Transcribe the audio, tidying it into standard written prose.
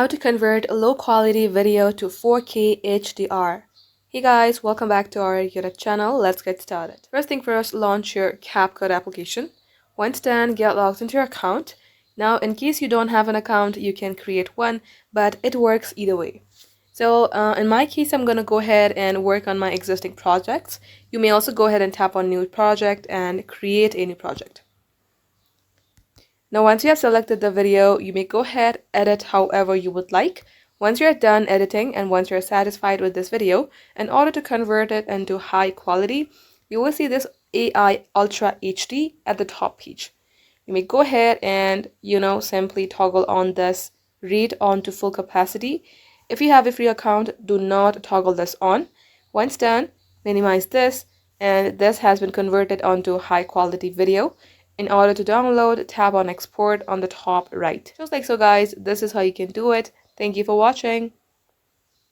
How to convert low quality video to 4K HDR. Hey guys, welcome back to our YouTube channel. Let's get started. First thing first, launch your CapCut application. Once done, get logged into your account. Now, in case you don't have an account, you can create one, but it works either way. So in my case, I'm going to go ahead and work on my existing projects. You may also go ahead and tap on new project and create a new project. Now, once you have selected the video, you may go ahead, edit however you would like. Once you're done editing and once you're satisfied with this video, in order to convert it into high quality, you will see this AI Ultra HD at the top page. You may go ahead and, simply toggle on this read on to full capacity. If you have a free account, do not toggle this on. Once done, minimize this, and this has been converted onto high quality video. In order to download, tap on export on the top right. Just like so guys, this is how you can do it. Thank you for watching.